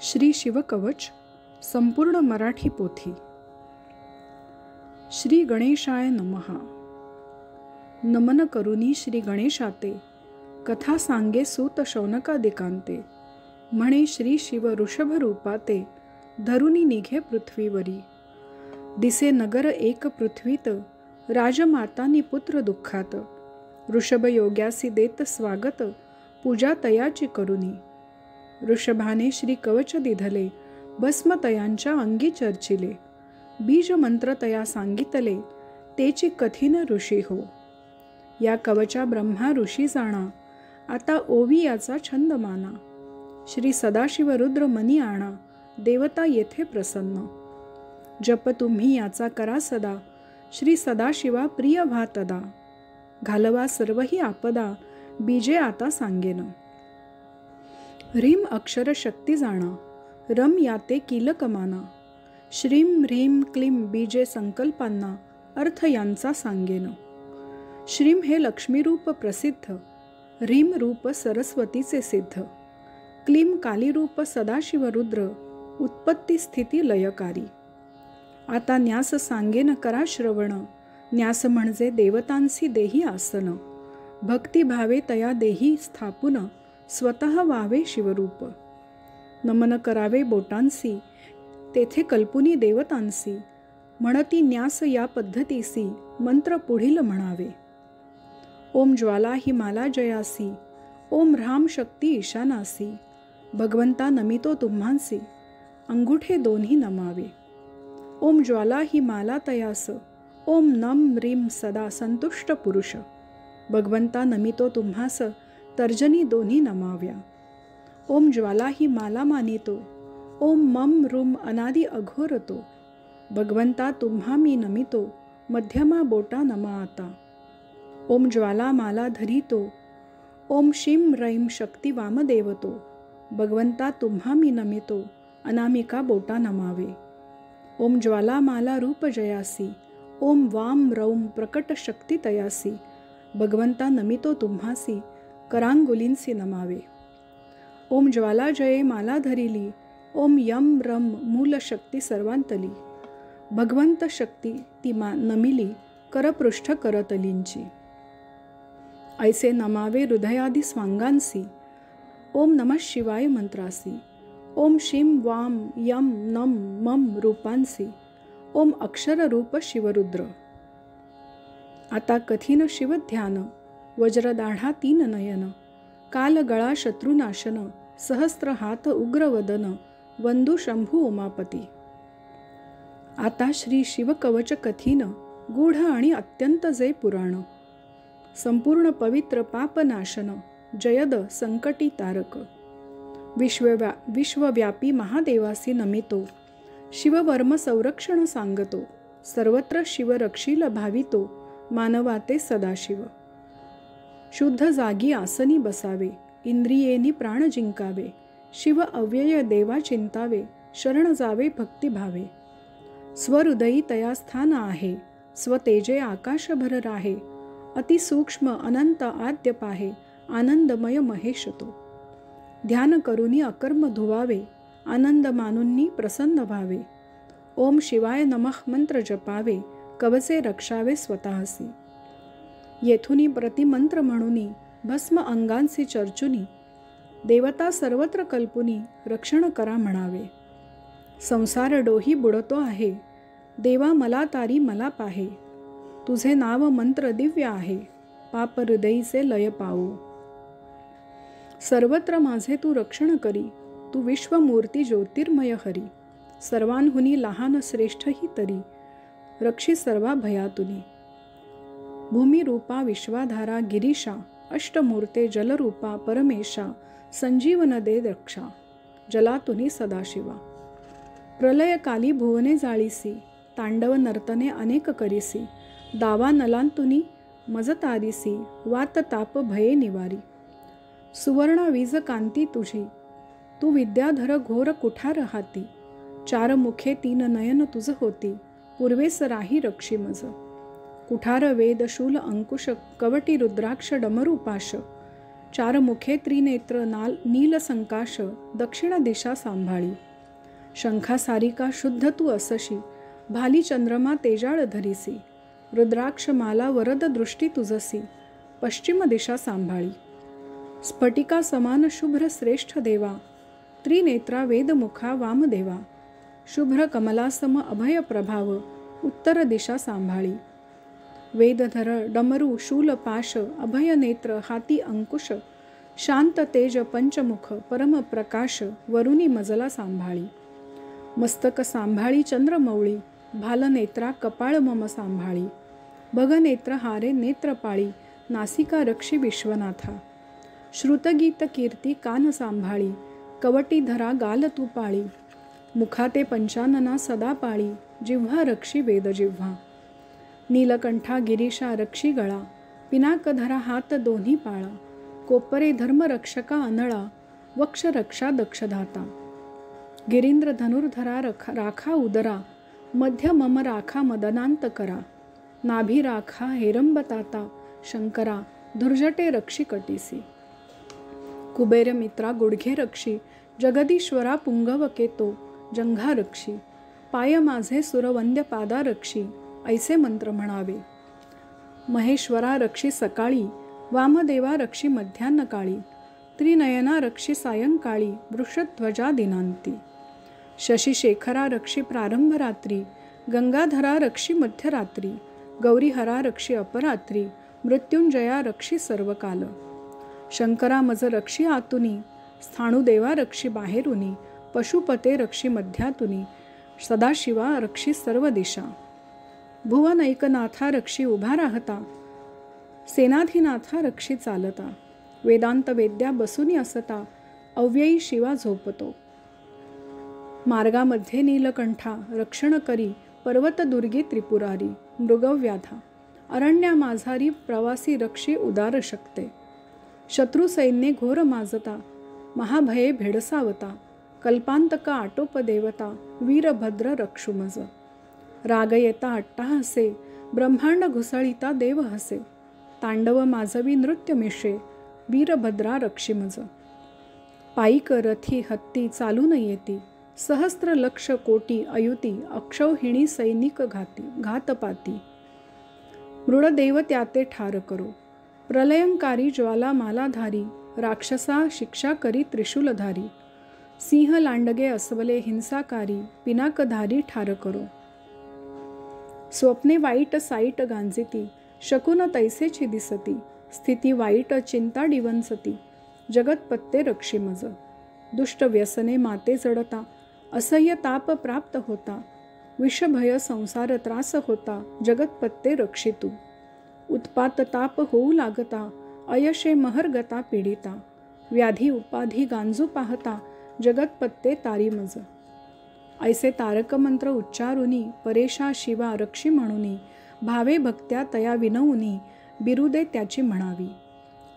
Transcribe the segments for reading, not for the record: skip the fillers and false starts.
श्री शिवकवच संपूर्ण मराठी पोथी. श्री गणेशाय नमः. नमन करुनी श्री गणेशाते, कथा सांगे सूत शौनकादिकांते. म्हणे श्री शिव ऋषभ रूपाते, धरुनी निघे पृथ्वीवरी. दिसे नगर एक पृथ्वीत, राजमातानी पुत्र दुःखात. ऋषभ योग्यासी देत स्वागत, पूजा तयाची करुनी. ऋषभाने श्री कवच दिधले, भस्म तयांच्या अंगी चर्चिले. बीज मंत्र तया सांगितले, तेची कथिन ऋषी हो. या कवचा ब्रह्मा ऋषी जाणा, आता ओवी याचा छंद माना. श्री सदाशिव रुद्र मनी आणा, देवता येथे प्रसन्न. जप तुम्ही याचा करा सदा, श्री सदाशिवा प्रिय व्हा तदा. घालवा सर्वही आपदा, बीजे आता सांगेन. ह्रीम अक्षर शक्ती जाणा, रम याते कीलक माना. श्रीम ह्रीम क्लीम बीजे संकल्पांना, अर्थ यांचा सांगेन. श्रीम हे लक्ष्मी रूप प्रसिद्ध, ह्रीम रूप सरस्वतीचे सिद्ध. क्लीम काली रूप सदाशिव रुद्र, उत्पत्ती स्थिती लयकारी. आता न्यास सांगेन करा श्रवण, न्यास म्हणजे देवतांसी देही आसन. भक्ती भावे तया देही स्थापून, स्वतः व्हावे शिवरूप. नमन करावे बोटांसी, तेथे कल्पुनी देवतांसी. म्हणती न्यास या पद्धतीसी, मंत्र पुढील म्हणावे. ओम ज्वाला ही माला जयासी, ओम ह्राम शक्ती ईशानासी. भगवंता नमितो तुम्हांसी, अंगुठे दोन्ही नमावे. ओम ज्वाला ही माला तयास, ओम नम रीम सदा संतुष्ट पुरुष. भगवंता नमितो तुम्हास, तर्जनी दोन्ही नमाव्या. ओम ज्वाला ही माला मानितो, ओम मम रुम अनादि अघोरतो. भगवंता तुम्हा मी नमितो, मध्यमा बोटा नमा आता. ओम ज्वाला माला धरितो, ओम शिम रैम शक्ती वामदेवतो. भगवंता तुम्हा मी नमितो, अनामिका बोटा नमावे. ओम ज्वाला माला रूप जयासी, ओम वाम रौम प्रकट शक्ती तयासी. भगवंता नमितो तुम्हासी, करांगुलींसी नमावे. ओम ज्वाला जये माला धरिली, ओम यम रम मूल शक्ती सर्वांतली. भगवंत शक्ती ती नमिली, करपृष्ठ करतलींची. ऐसे नमावे हृदयादी स्वांगांसी, ओम नमः शिवाय मंत्रासी. ओम शिम वाम यम नम मम रूपांसी, ओम अक्षर रूप शिवरुद्र. आता कथिन शिवध्यान, वज्रदाढा तीन नयन. काल गळा शत्रुनाशन, सहस्त्र हात उग्रवदन. वंदू शंभू उमापती. आता श्री शिवकवच कथिन, गूढ आणि अत्यंत जे पुराण. संपूर्ण पवित्र पापनाशन, जयद संकटी तारक. विश्वव्यापी महादेवासी नमितो, शिववर्म संरक्षण सांगतो. सर्वत्र शिव रक्षील भावितो, मानवाते सदाशिव. शुद्ध जागी आसनी बसावे, इंद्रियेनी प्राण जिंकावे. शिव अव्यय देवा चिंतावे, शरण जावे भक्तिभावे. स्वहृदयी तया स्थान आहे, स्वतेजे आकाशभर राहे. अतिसूक्ष्म अनंत आद्य पाहे, आनंदमय महेश तो. ध्यान करुनी अकर्म धुवावे, आनंद मानुंनी प्रसन्न व्हावे. ओम शिवाय नमः मंत्र जपावे, कवचे रक्षावे स्वतःसी. येथुनी प्रतिमंत्र म्हणुनी, भस्म अंगांसी चर्चुनी. देवता सर्वत्र कल्पुनी, रक्षण करा म्हणावे. संसार डोही बुडतो आहे, देवा मला तारी मला पाहे. तुझे नाव मंत्र दिव्य आहे, पाप हृदयीचे लय पावू. सर्वत्र माझे तू रक्षण करी, तू विश्वमूर्ती ज्योतिर्मय हरी. सर्वांहुनी लहान श्रेष्ठही तरी, रक्षी सर्वा भयातुनी. भूमिरूपा विश्वाधारा गिरीशा, अष्टमूर्ते जलरूपा परमेशा. संजीवन दे रक्षा, जलातुनी सदाशिवा. प्रलयकाली भुवने जाळीसी, तांडव नर्तने अनेक करीसी. दावा नलांतुनी मज तारीसी, वात ताप भये निवारी. सुवर्ण वीज कांती तुझी, तू विद्याधर घोर कुठार हाती. चार मुखे तीन नयन तुझ होती, पूर्वेस राही रक्षी मज. कुठार वेद शूल अंकुश, कवटी रुद्राक्ष डमरू पाश. चार मुखे त्रिनेत्र नील संकाश दक्षिण दिशा सांभाळी. शंखा सारिका शुद्ध तू असशी, भाली चंद्रमा तेजाळ धरिसी. रुद्राक्ष माला वरद दृष्टी तुझसी, पश्चिम दिशा सांभाळी. स्फटिका समान शुभ्र श्रेष्ठ देवा, त्रिनेत्रा वेदमुखा वामदेवा. शुभ्र कमलासम अभय प्रभाव, उत्तर दिशा सांभाळी. वेदधर डमरू शूल पाश, अभय नेत्र हाती अंकुश. शांत तेज पंचमुख परम प्रकाश, वरुणी मजला सांभाळी. मस्तक सांभाळी चंद्रमौळी, भालनेत्रा कपाळ मम सांभाळी. भगनेत्र हारे नेत्रपाळी, नासिका रक्षी विश्वनाथा. श्रुतगीत कीर्ती कान सांभाळी, कवटी धरा गाल तू पाळी. मुखाते पंचानना सदा पाळी, जिव्हा रक्षी वेदजिव्हा. नीलकंठा गिरीशा रक्षी गळा, पिनाकधरा हात दोन्ही पाळा. कोपरे धर्मरक्षका अनळा, वक्ष रक्षा दक्षधाता. गिरींद्र धनुर्धरा राखा उदरा, मध्य मम राखा मदनांत करा. नाभी राखा हेरंबताता, शंकरा धुर्जटे रक्षी कटीसी. कुबेर मित्रा गुडघे रक्षी, जगदीश्वरा पुंगव केतो जंघा रक्षी. पाय माझे सुरवंद्य पादा रक्षी, ऐसे मंत्र म्हणावे. महेश्वरा रक्षी सकाळी, वामदेवा रक्षी मध्यान्ह काळी. त्रिनयना रक्षी सायंकाळी, वृषध्वजा दिनांती. शशिशेखरा रक्षी प्रारंभ रात्री, गंगाधरा रक्षी मध्यरात्री. गौरीहरा रक्षी अपरात्री, मृत्युंजया रक्षी सर्वकाल. शंकरा मज रक्षी आतुनी, स्थाणुदेवा रक्षी बाहेरुनी. पशुपते रक्षी मध्यातुनी, सदाशिवा रक्षी सर्व दिशा. भुवन ऐकनाथा रक्षी उभा राहता, सेनाधिनाथा रक्षी चालता. वेदांत वेद्या बसुनी असता, अव्ययी शिवा झोपतो. मार्गामध्ये नीलकंठा रक्षण करी, पर्वत दुर्गी त्रिपुरारी. मृगव्याधा अरण्या माझारी, प्रवासी रक्षी उदार शकते. शत्रु सैन्ये घोर माजता, महाभये भेडसावता. कल्पांतका आटोप देवता, वीरभद्र रक्षुमज. राग येता अट्टाहसे, ब्रह्मांड घुसळीता देव हसे. तांडव माजवी नृत्य मिशे, वीरभद्रा रक्षिमज. पायीक रथी हत्ती चालून येती, सहस्त्र लक्ष कोटी अयुती. अक्षौहिणी सैनिक घातपाती. मृडदेव त्याते ठार करो, प्रलयंकारी ज्वाला मालाधारी. राक्षसा शिक्षा करी त्रिशूलधारी, सिंह लांडगे अस्वले हिंसाकारी. पिनाकधारी ठार करो. स्वप्ने वाईट साईट गांजिती, शकुन तैसेची दिसती. स्थिती वाईट चिंता डिवंसती, जगतपत्ते रक्षिमज. दुष्ट व्यसने माते जडता, असह्य ताप प्राप्त होता. विषभय संसार त्रास होता, जगतपत्ते रक्षितू. उत्पात ताप होऊ लागता, अयशे महर्गता पीडिता. व्याधी उपाधी गांजू पाहता, जगतपत्ते तारीमज. ऐसे तारक मंत्र उच्चारुनी, परेशा शिवा रक्षी म्हणुनी. भावे भक्त्या तया विनवुनी, बिरुदे त्याची म्हणावी.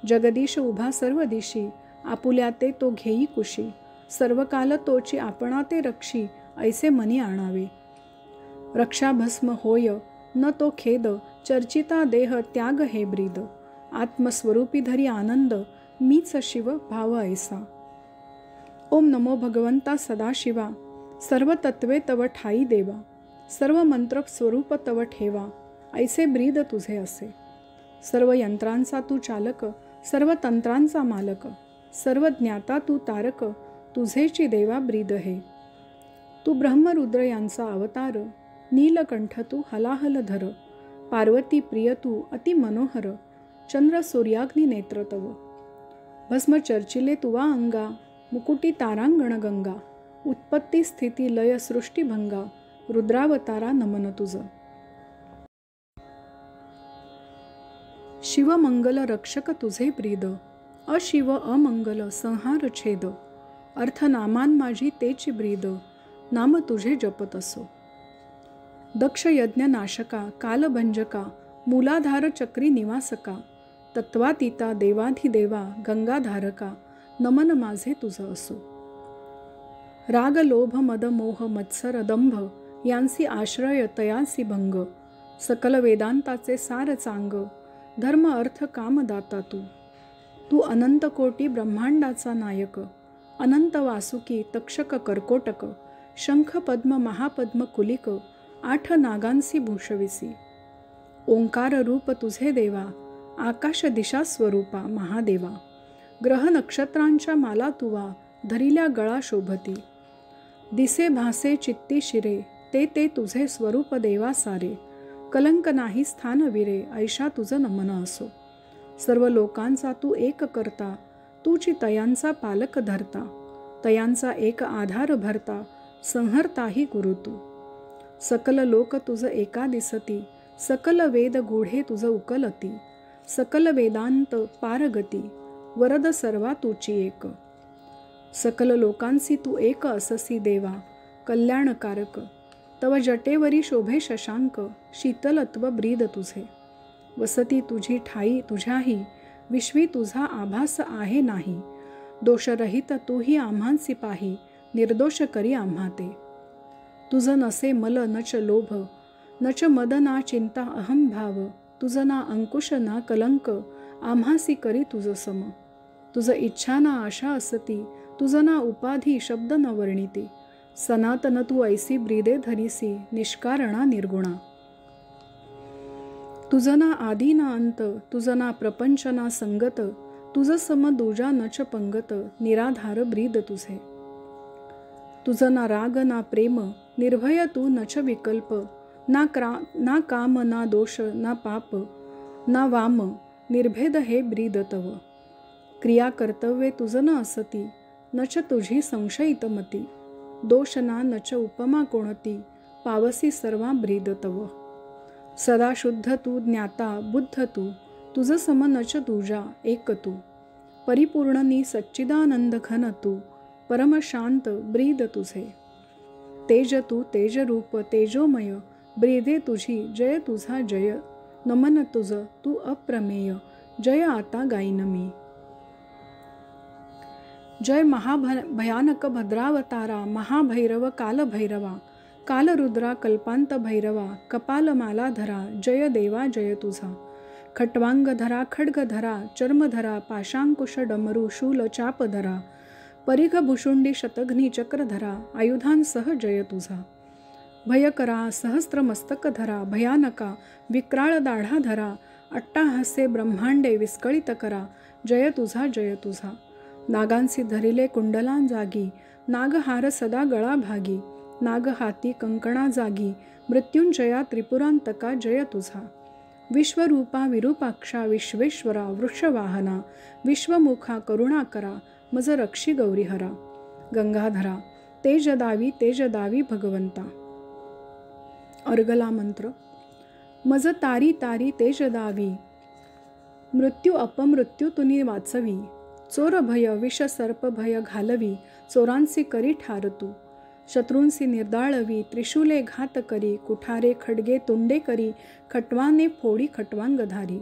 जगदीश उभा सर्व दिशी, आपुल्या ते तो घेई कुशी. सर्वकाल तोची आपणा ते रक्षी, ऐसे मनी आणावे. रक्षाभस्म होय न तो खेद, चर्चिता देह त्याग हे ब्रीद. आत्मस्वरूपी धरी आनंद, मीच शिव भाव ऐसा. ओम नमो भगवंता सदाशिवा, सर्व तत्वे तव ठाई देवा. सर्व मंत्र स्वरूप तव ठेवा, ऐसे ब्रीद तुझे असे. सर्व यंत्रांचा तू चालक, सर्व तंत्रांचा मालक. सर्व ज्ञाता तू तारक, तुझेची देवा ब्रीद हे. तू ब्रह्मरुद्र यांचा अवतार, नीलकंठ तू हलाहल धर. पार्वती प्रिय तू अति मनोहर, चंद्र सूर्याग्नी नेत्र तव. भस्म चर्चिले तुवा अंगा, मुकुटी तारांगण गंगा. उत्पत्ती स्थिती लय सृष्टीभंगा, रुद्रावतारा नमन तुझ. शिवमंगल रक्षक तुझे ब्रीद, अशिव अमंगल संहार छेद. अर्थनामान माझी तेची ब्रीद, नाम तुझे जपत असो. दक्ष यज्ञ नाशका कालभंजका, मूलाधार चक्री निवासका. तत्वातीता देवाधिदेवा गंगाधारका, नमन माझे तुझ असो. राग लोभ मद मोह मत्सर दंभ, यांसी आश्रय तयासी भंग. सकल वेदांताचे सार चांग, धर्म अर्थ कामदाता तू. तू अनंत कोटी ब्रह्मांडाचा नायक, अनंत वासुकी तक्षक कर्कोटक, शंख पद्म महापद्म कुलिक, 8 नागांसी भूषविसी. ओंकार रूप तुझे देवा, आकाश दिशा स्वरूपा महादेवा. ग्रह नक्षत्रांच्या माला तुवा, धरिल्या गळा शोभती. दिसे भासे चित्ती शिरे, ते तुझे स्वरूप देवा सारे. कलंक नाही स्थान विरे, ऐशा तुझं नमन असो. सर्व लोकांचा तू एक करता, तूची तयांचा पालक धरता. तयांचा एक आधार भरता, संहर्ताही गुरु तू. सकल लोक तुझ एका दिसती, सकल वेद गूढे तुझ उकलती. सकल वेदांत पारगती, वरद सर्वा तुची एक. सकल लोकांसी तू एक अससी देवा, कल्याणकारक. तव जटेवरी शोभे शशांक, शीतलत्व ब्रीद तुझे. वसती तुझी ठाई तुझ्याही, विश्वी तुझा आभास आहे नाही. दोषरहित तूही आम्हांसी पाही, निर्दोष करी आम्हा ते. तुझ नसे मल नच लोभ, नच मद ना चिंता अहम भाव. तुझ ना अंकुश ना कलंक, आम्हासी करी तुझ सम. तुझ इच्छा ना आशा असती, तुझ ना उपाधी शब्द न वर्णिती. सनातन तू ऐसी ब्रीदे धरिसी, निष्कारणा निर्गुणा. तुझ ना आदी ना अंत, तुझ ना प्रपंच ना संगत. तुझ सम दूजा नच पंगत, निराधार ब्रीद तुझे. तुझ ना राग ना प्रेम, निर्भय तू नच विकल्प. ना काम ना दोष ना पाप, ना वाम, निर्भेद हे ब्रीद तव. क्रिया कर्तव्ये तुझ न असती, नच तुझी संशयित मती. दोष ना नच उपमा कोणती, पावसी सर्वा ब्रीद तव. सदा शुद्ध तू ज्ञाता बुद्ध तू, तुझ सम नच तुझा एक तू. परिपूर्ण सच्चिदानंद घन तू, परमशांत ब्रीद तुझे. तेज तू तेज रूप तेजोमय, ब्रीदे तुझी जय तुझा जय. नमन तुझ तू अप्रमेय, जय आता गाईन मी. जय महाभयानक भद्रावतारा, महाभैरव कालभैरवा. कालरुद्रा कल्पांत भैरवा, कपालमालाधरा. जय देवा जय तुझा. खट्वांगधरा खड्गधरा, चर्मधरा, पाशांकुश डमरू शूल चापधरा. परिघ भुषुंडी शतघ्नी चक्रधरा, आयुधांसह जय तुझा. भयकरा सहस्त्रमस्तकधरा, भयानका विक्राळ दाढाधरा. अट्टाहास्ये ब्रह्मांडे विस्कळित करा, जय तुझा जय तुझा. नागांसी धरिले कुंडलां जागी, नागहार सदा गळा भागी. नागहाती कंकणा जागी, मृत्युंजया त्रिपुरांतका जय तुझा. विश्वरूपा विरूपाक्षा विश्वेश्वरा, वृषवाहना. विश्वमुखा करुणाकरा, मज रक्षी गौरीहरा. गंगाधरा तेज दावी भगवंता. अर्गला मंत्र. मज तारी तारी तेज दावी, मृत्यू अपमृत्यू तुनी वाचवी. चोर भय विष सर्प भय घालवी, चोरांसी करी ठार तू. शत्रूंसी निर्दाळवी, त्रिशूले घात करी. कुठारे खडगे तुंडे करी, खटवाने फोडी खटवांगधारी.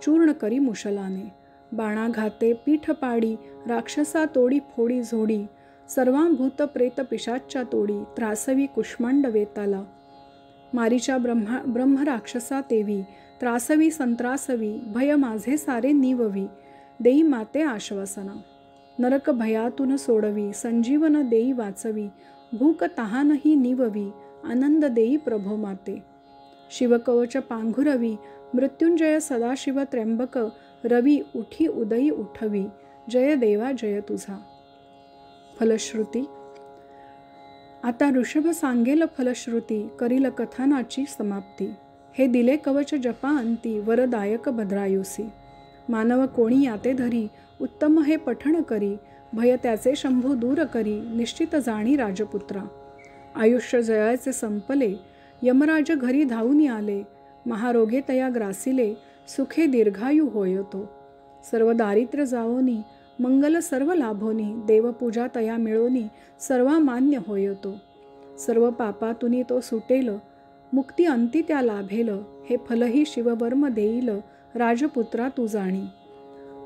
चूर्ण करी मुशलाने, बाणाघाते पीठ पाडी. राक्षसा तोडी फोडी झोडी, सर्वां भूत प्रेत पिशाच्या तोडी. त्रासवी कुष्मांड वेताला, मारीच्या ब्रह्म राक्षसा तेवी. त्रासवी संत्रासवी, भय माझे सारे निववी. देई माते आश्वासना, नरक भयातून सोडवी. संजीवन देई वाचवी, भूक तहानही निववी. आनंद देई प्रभो माते. शिवकवच पांघुरवी, मृत्युंजय सदाशिव त्र्यंबक. रवी उठी उदयी उठवी, जय देवा जय तुझा. फलश्रुती. आता ऋषभ सांगेल फलश्रुती, करील कथनाची समाप्ती. हे दिले कवच जपा अंती, वरदायक भद्रायुसी. मानव कोणी याते धरी, उत्तम हे पठण करी. भय त्याचे शंभू दूर करी, निश्चित जाणी राजपुत्रा. आयुष्य जयाचे संपले, यमराज घरी धावून आले. महारोगे तया ग्रासिले, सुखे दीर्घायू होय तो. सर्व दारिद्र्य जावोनी, मंगल सर्व लाभोनी. देवपूजा तया मिळोनी, सर्वा मान्य होय तो. सर्व पापातुनी तो सुटेल, मुक्ती अंती त्या लाभेल. हे फलही शिववर्म देईल, राजपुत्रा तू जाणी.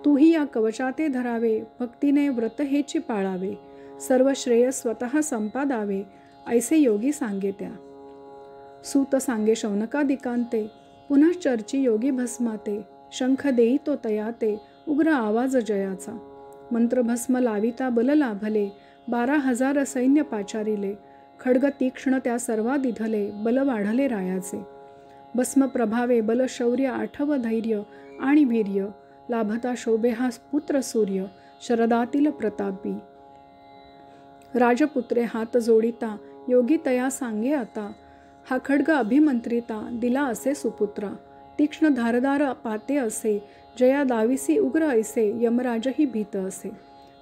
तूही या कवचाते धरावे, भक्तीने व्रत हेची पाळावे. सर्व श्रेय स्वतः संपादावे, ऐसे योगी सांगे त्या. सूत सांगे शौनकादिकांते, पुनः चर्ची योगी भस्माते. शंख देई तो तयाते, उग्र आवाज जयाचा. मंत्रभस्म लाविता बल लाभले, 12,000 सैन्य पाचारिले. खड्ग तीक्ष्ण त्या सर्वा दिधले, बल वाढले रायाचे. भस्म प्रभावे बल शौर्य आठव धैर्य आणि वीर्य. लाभता शोभे हा पुत्र सूर्य, शरदातील प्रतापी. राजपुत्रे हात जोडिता, योगी तया सांगे आता. हा खड्ग अभिमंत्रिता, दिला असे सुपुत्रा. तीक्ष्ण धारदार पाते असे, जया दाविसी उग्र ऐसे. यमराजही भीत असे,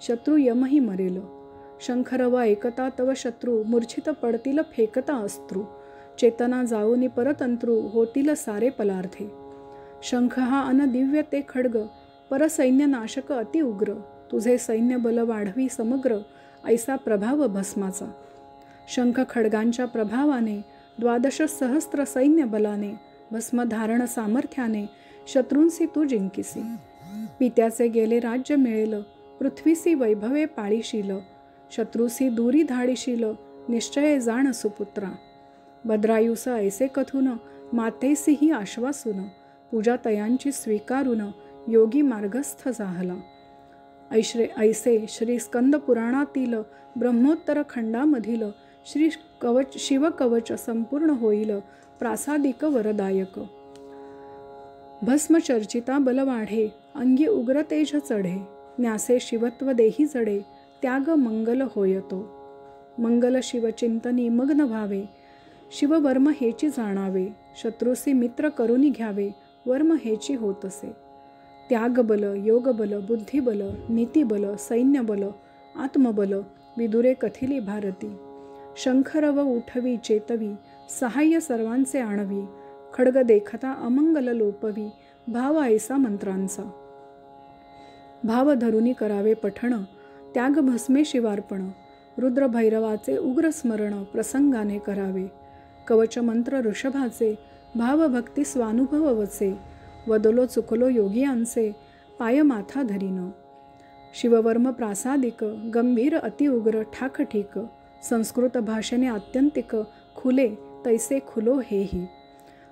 शत्रू यमही मरेल. शंखरव ऐकता तव शत्रू, मूर्छित पडतील फेकता अस्त्रू. चेतना जाऊनी परतंत्रू, होतील सारे पलार्थे. शंख हा अनदिव्य ते खड्ग, परसैन्य नाशक अति उग्र. तुझे सैन्य बल वाढवी समग्र, ऐसा प्रभाव भस्माचा. शंख खड्गांच्या प्रभावाने, 12 सहस्त्र सैन्य बलाने. भस्म धारण सामर्थ्याने, शत्रूंसी तू जिंकिसी. पित्याचे गेले राज्य मिळेल, पृथ्वीसी वैभवे पाळीशील. शत्रूसी दूरी धाडीशील, निश्चय जाण सुपुत्रा. भद्रायुस ऐसे कथून, मातेसीही आश्वासून. पूजा तयांची स्वीकारून, योगी मार्गस्थ जाहला. ऐसे श्री स्कंद पुराणातील ब्रह्मोत्तर खंडामधील शिवकवच संपूर्ण होईल, प्रासादिक वरदायक. भस्म चर्चिता बल वाढे, अंगी उग्र तेज चढे. न्यासे शिवत्व देही जडे, त्याग मंगल होयतो. मंगल शिवचिंतनी मग्न व्हावे, शिववर्म हेची जाणावे. शत्रूसी मित्र करुनी घ्यावे, वर्म हेची होतसे. त्यागबल, योगबल, बुद्धिबल, नीतिबल, सैन्यबल, आत्मबल, विदुरे कथिली भारती. शंखरव उठवी चेतवी, सहाय्य सर्वांचे आणवी. खड्ग देखता अमंगल लोपवी, भाव ऐसा मंत्रांचा. भाव धरुनी करावे पठण, त्याग भस्मे शिवार्पण. रुद्र भैरवाचे उग्र स्मरण, प्रसंगाने करावे. कवच मंत्र ऋषभाचे, भावभक्ती स्वानुभव वचे. वदलो चुकलो योगियांचे, पाय माथा धरीन. शिववर्म प्रासादिक, गंभीर अतिउग्र ठाकठीक. संस्कृत भाषेने आत्यंतिक, खुले तैसे खुलो हेही.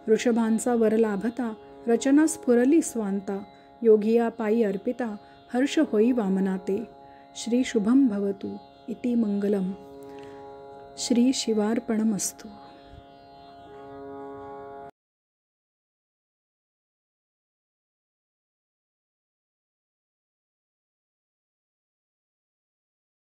ऋषभांचा वर लाभता, रचना स्फुरली स्वांता. योगिया पायी अर्पिता, हर्ष होई वामनाते. श्री शुभम भवतु इति मंगलम. श्री शिवार्पणमस्तु.